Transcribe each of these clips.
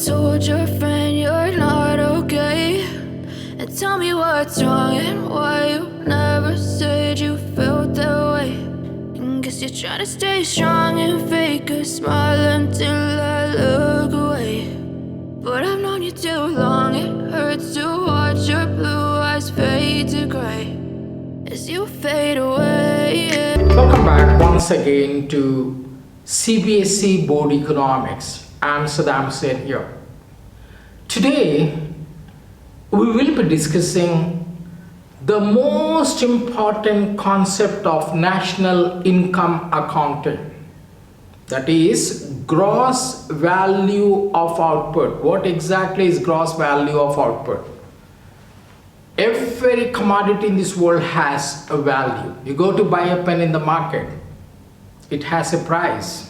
told your friend you're not okay? And tell me what's wrong and why you never said you felt that way. And guess you're trying to stay strong and fake a smile until I look away. But I've known you too long, it hurts to watch your blue eyes fade to gray as you fade away. Welcome back once again to CBSE Board Economics. I'm Saddam Hussain here. Today we will be discussing the most important concept of national income accounting, that is gross value of output. What exactly is gross value of output? Every commodity in this world has a value. You go to buy a pen in the market, it has a price.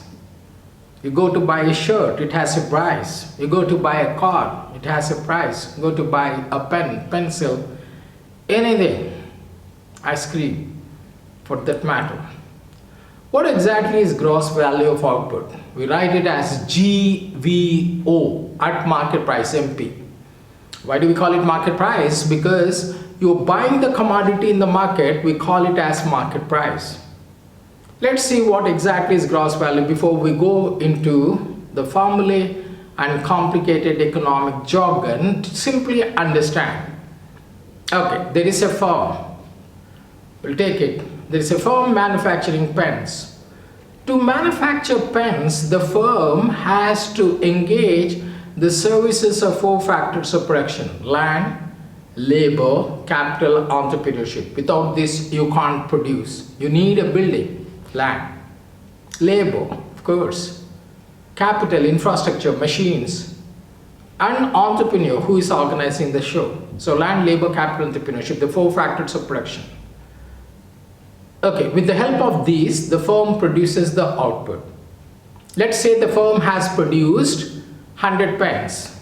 You go to buy a shirt, it has a price. You go to buy a car, it has a price. You go to buy a pen, pencil, anything, ice cream for that matter. What exactly is gross value of output? We write it as GVO, at market price, MP. Why do we call it market price? Because you're buying the commodity in the market, we call it as market price. Let's see what exactly is gross value before we go into the formulae and complicated economic jargon to simply understand. Okay, there is a firm. We'll take it. There is a firm manufacturing pens. To manufacture pens, the firm has to engage the services of four factors of production: land, labor, capital, entrepreneurship. Without this, you can't produce. You need a building. Land, labor, of course, capital, infrastructure, machines, and entrepreneur who is organizing the show. So land, labor, capital, entrepreneurship, the four factors of production. Okay, with the help of these, the firm produces the output. Let's say the firm has produced 100 pens.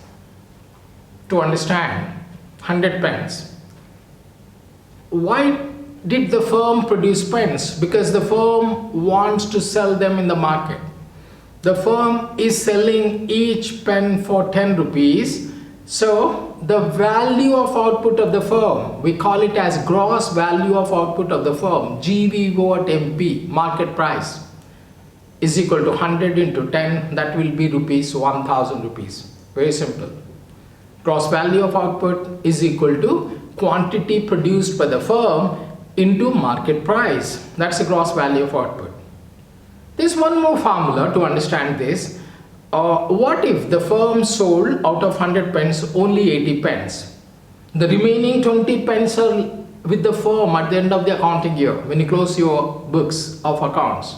To understand, 100 pens. Why did the firm produce pens? Because the firm wants to sell them in the market. The firm is selling each pen for 10 rupees. So the value of output of the firm, we call it as gross value of output of the firm, GVO at MP, market price, is equal to 100 into 10, that will be rupees 1000 rupees. Very simple. Gross value of output is equal to quantity produced by the firm into market price. That's the gross value of output. There's one more formula to understand this. What if the firm sold out of 100 pens only 80 pens? The remaining 20 pens are with the firm at the end of the accounting year when you close your books of accounts.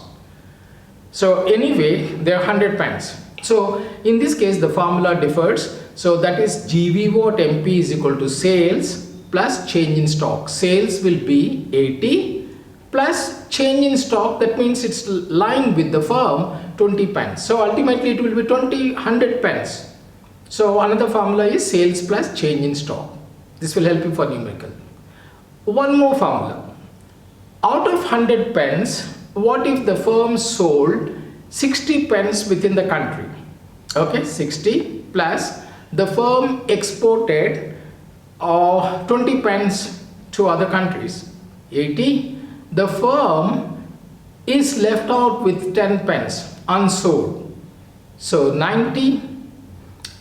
So anyway, there are 100 pens. So in this case, the formula differs. So that is GVO at MP is equal to sales plus change in stock. Sales will be 80 plus change in stock, that means it's lying with the firm, 20 pens. So ultimately it will be 100 pens. So another formula is sales plus change in stock. This will help you for numerical. One more formula. Out of 100 pens, what if the firm sold 60 pens within the country? Okay, 60 plus the firm exported 20 pens to other countries, 80. The firm is left out with 10 pens unsold, so 90,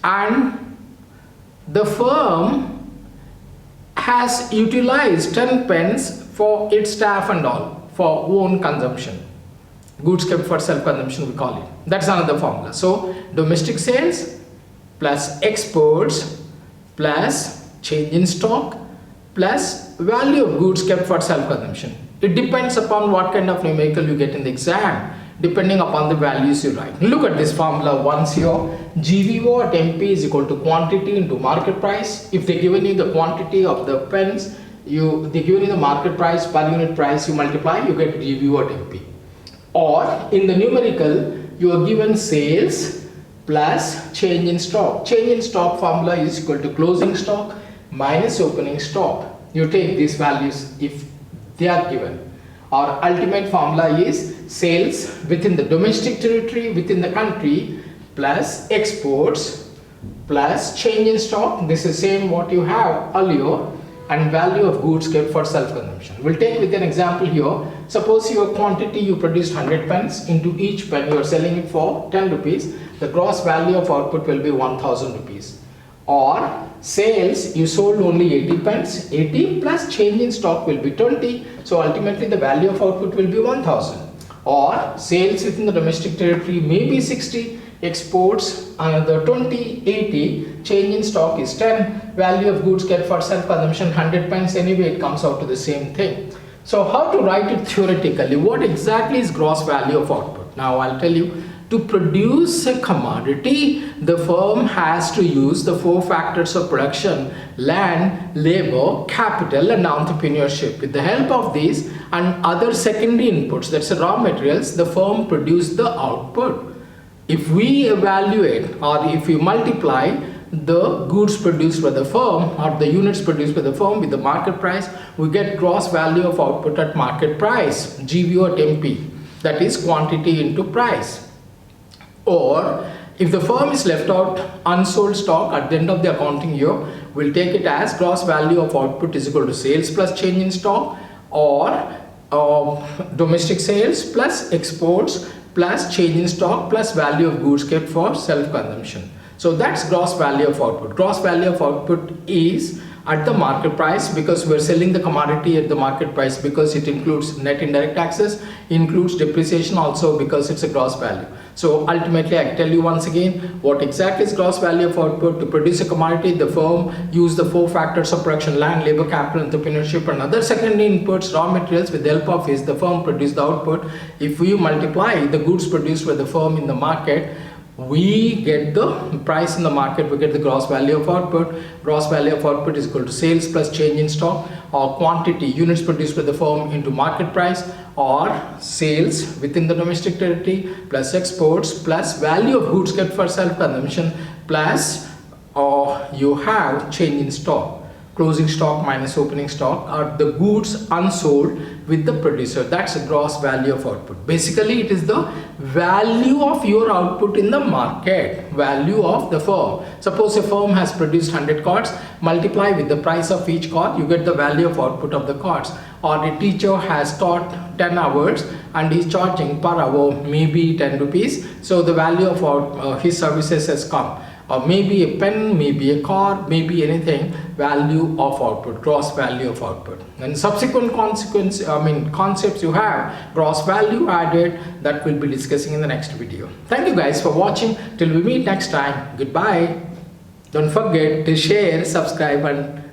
and the firm has utilized 10 pens for its staff and all for own consumption. Goods kept for self-consumption, we call it. That's another formula. So domestic sales plus exports plus change in stock plus value of goods kept for self-consumption. It depends upon what kind of numerical you get in the exam, depending upon the values you write. Look at this formula once here. GVO at MP is equal to quantity into market price. If they given you the quantity of the pens, they given you the market price per unit price, you multiply, you get GVO at MP. Or in the numerical, you are given sales plus change in stock. Change in stock formula is equal to closing stock minus opening stock. You take these values if they are given. Our ultimate formula is sales within the domestic territory, within the country, plus exports plus change in stock. This is same what you have earlier, and value of goods kept for self-consumption. We'll take with an example here. Suppose your quantity you produced 100 pens. Into each pen you are selling it for 10 rupees. The gross value of output will be 1000 rupees. Or sales, you sold only 80 pens. 80 plus change in stock will be 20. So ultimately the value of output will be 1000. Or sales within the domestic territory may be 60. Exports another 20, 80, change in stock is 10, value of goods kept for self-consumption 100 pence. Anyway, it comes out to the same thing. So how to write it theoretically? What exactly is gross value of output? Now I'll tell you. To produce a commodity, the firm has to use the 4 factors of production: land, labor, capital and entrepreneurship. With the help of these and other secondary inputs, that's the raw materials, the firm produces the output. If we evaluate or if you multiply the goods produced by the firm or the units produced by the firm with the market price, we get gross value of output at market price, GVO at MP, that is quantity into price. Or if the firm is left out unsold stock at the end of the accounting year, we'll take it as gross value of output is equal to sales plus change in stock, or domestic sales plus exports plus change in stock plus value of goods kept for self-consumption. So that's gross value of output. Gross value of output is at the market price, because we're selling the commodity at the market price, because it includes net indirect taxes, includes depreciation also, because it's a gross value. So ultimately I tell you once again what exactly is gross value of output. To produce a commodity, the firm use the 4 factors of production: land, labor, capital, entrepreneurship and other secondary inputs, raw materials. With the help of which the firm produce the output. If we multiply the goods produced by the firm in the market, we get the price in the market, we get the gross value of output. Gross value of output is equal to sales plus change in stock, or quantity, units produced by the firm into market price, or sales within the domestic territory plus exports plus value of goods kept for self-consumption plus you have change in stock. Closing stock minus opening stock are the goods unsold with the producer. That's the gross value of output. Basically, it is the value of your output in the market, value of the firm. Suppose a firm has produced 100 cards, multiply with the price of each card, you get the value of output of the cards. Or a teacher has taught 10 hours and is charging per hour maybe 10 rupees. So the value of his services has come. Or maybe a pen, maybe a car, maybe anything, value of output, gross value of output. And subsequent concepts you have, gross value added, that we'll be discussing in the next video. Thank you guys for watching. Till we meet next time, goodbye. Don't forget to share, subscribe and